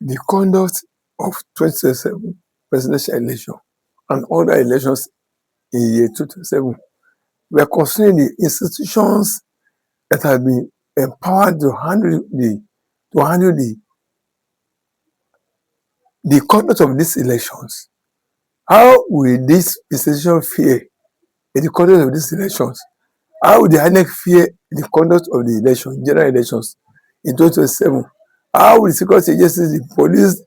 the conduct of 2027 presidential election and other elections in year 2027, we are considering the institutions that have been empowered to handle the conduct of these elections. How will this institution fare in the conduct of these elections? How will the INEC fare in the conduct of the election, general elections in 2027? How will the security agencies, the police,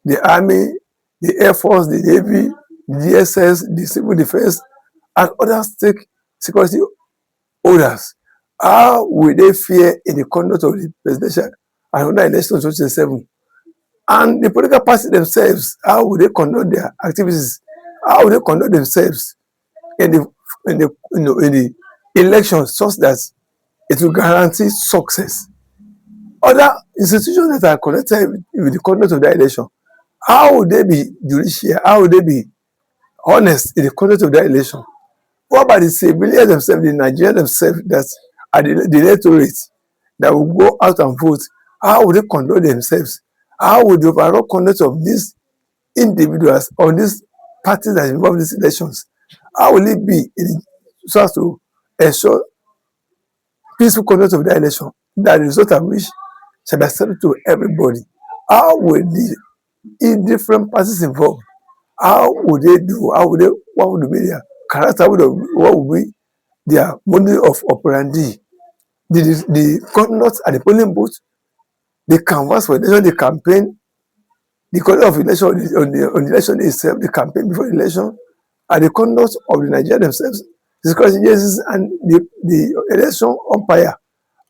the army, the air force, the navy, the DSS, the civil defense, and other state security holders, how will they fare in the conduct of the presidential and other elections 2027? And the political parties themselves, how will they conduct their activities? How will they conduct themselves in the elections such that it will guarantee success? Other institutions that are connected with the conduct of that election, how will they be judicial? How will they be honest in the conduct of that election? What about the civilians themselves, the Nigerians themselves that are the electorate that will go out and vote? How will they conduct themselves? How will the overall conduct of these individuals or these parties that are involved in these elections, how will it be so as to ensure peaceful conduct of that election, that the result of which shall be accepted to everybody? How will the different parties involved, how would they do? What would be their character? What would be their model of operandi? The conduct at the polling booth, the canvas for election, the campaign, the conduct of election on the election itself, the campaign before the election, and the conduct of the Nigerians themselves, the security agencies, and the election umpire.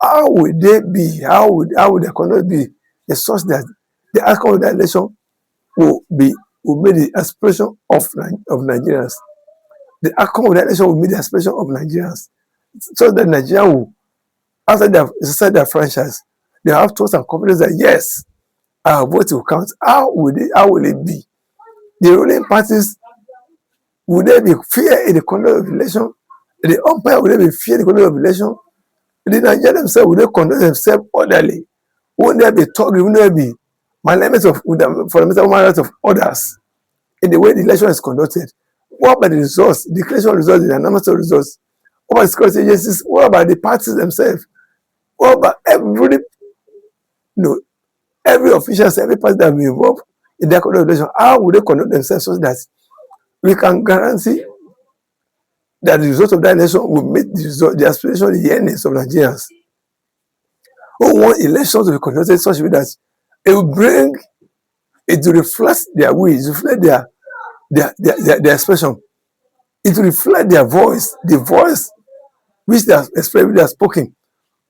How would they be? How would their conduct be? Such that the outcome of the election will be the aspiration of Nigerians. The outcome of the election will be the aspiration of Nigerians. So that Nigeria will, after they have exercised their franchise, they have trust and confidence that yes, our vote will count. How will it be? The ruling parties, will they be fair in the conduct of the election? The umpire, will they be fair in the conduct of the election? The Nigerians themselves, will they conduct themselves orderly? Won't there be talk? Won't there be malignment of fundamental human rights of others in the way the election is conducted? What about the results, the declaration results, the announcement of results? What about the security agencies? What about the parties themselves? What about every official, every party that will be involved in their conduct of election? How will they conduct themselves so that we can guarantee that the result of that election will meet the aspiration, the yearnings of Nigerians who want elections to be conducted in such a way that it will bring, it will reflect their will, it will reflect their expression, it will reflect their voice, the voice which they are expressing, they are spoken,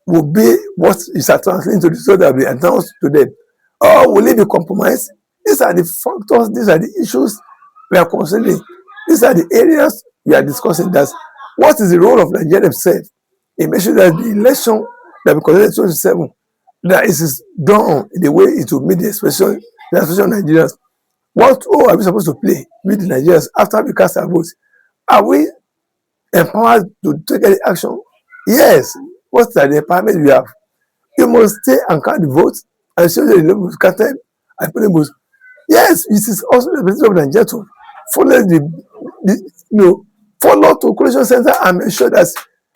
will be what is translated into the result that will be announced to them. Or will it be compromised? These are the factors, these are the issues we are considering. These are the areas we are discussing. That what is the role of Nigeria themselves in making sure that the election that we conduct in 2027, that it is done in the way it will meet the expression of Nigerians. What role are we supposed to play with the Nigerians after we cast our votes? Are we empowered to take any action? Yes. What are the empowerment we have? You must stay and count the votes and show the level of counted and polling booths. Yes, it is also the responsibility of Nigeria to follow to collation center and make sure that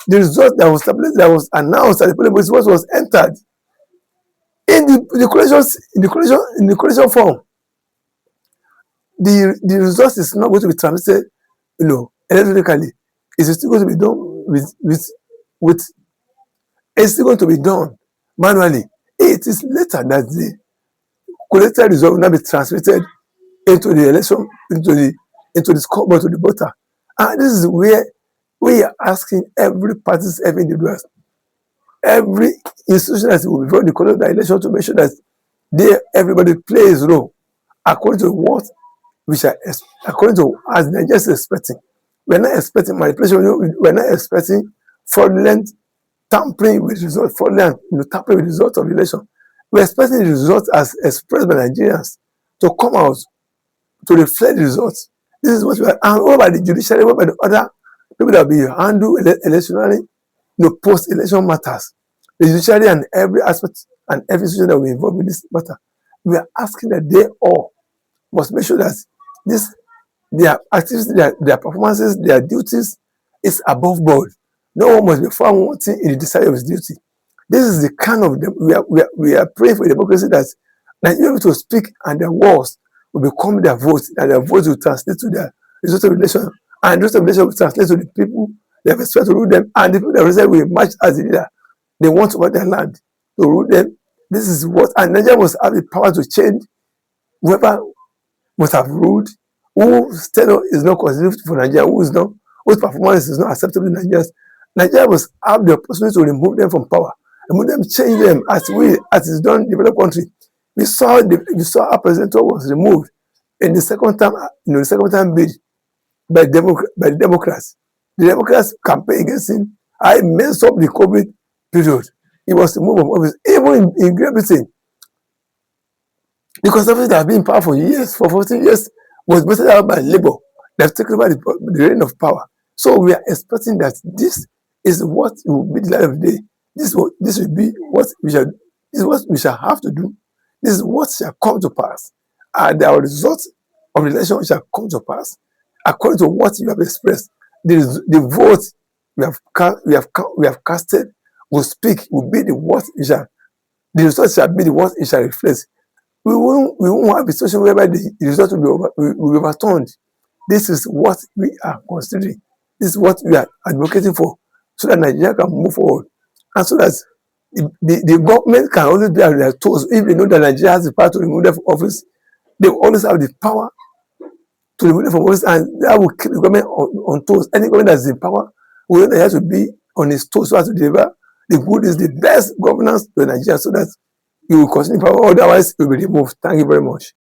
the result that was established, that was announced at the polling booth, what was entered in the collation form. The result is not going to be transmitted, electronically. It is still going to be done with it's still going to be done manually. It is later that the collected result will not be transmitted into the election, into the scoreboard, to the voter. And this is where we are asking every party, every individual, every institution that will be involved in the conduct of the election to make sure that everybody plays a role according to what according to as Nigeria is expecting. We're not expecting manipulation. We're not expecting fraudulent tampering with results, fraudulent tampering with results of the election. We're expecting the results as expressed by Nigerians to come out to reflect the results. This is what we are. And what about the judiciary? What about the other people that will be handle electionary, post-election matters? The judiciary and every aspect and every institution that will be involved in this matter. we are asking that they all must make sure that this their activities, their performances, their duties is above board. No one must be found wanting in the discharge of his duty. This is the kind of we are praying for democracy that Nigerians to speak and their words will become their votes, and their votes will translate to their result of election, and the result of election will translate to the people they have expected to rule them, and the people that result will match as the leader they want over their land to rule them. This is what, and Nigeria must have the power to change whoever must have ruled, whose tenure is not considered for Nigeria, who is not, whose performance is not acceptable in Nigeria. Nigeria must have the opportunity to remove them from power, remove them, change them as is done in developed country. We saw our president was removed in the second time, the second time bid by the Democrats. The Democrats campaign against him. I messed up the COVID period. He was removed from office. Even in Great Britain, the Conservatives that have been in power for years, for 14 years, was voted out by Labour. They have taken over the reign of power. So we are expecting that this is what will be the light of the day. This will be what we shall. This is what we shall have to do. This is what shall come to pass. And our results of the election shall come to pass according to what you have expressed. The vote we have casted will speak, will be the what it shall. The result shall be the what it shall reflect. We won't have a situation whereby the result will be overturned. This is what we are considering. This is what we are advocating for, so that Nigeria can move forward, and so that the government can always be at their toes. If they know that Nigeria has the power to remove them from office, they will always have the power to remove them from office, and that will keep the government on toes. Any government that is in power will have to be on its toes so as to deliver the good is the best governance to Nigeria, so that you will continue power. Otherwise, you will be removed. Thank you very much.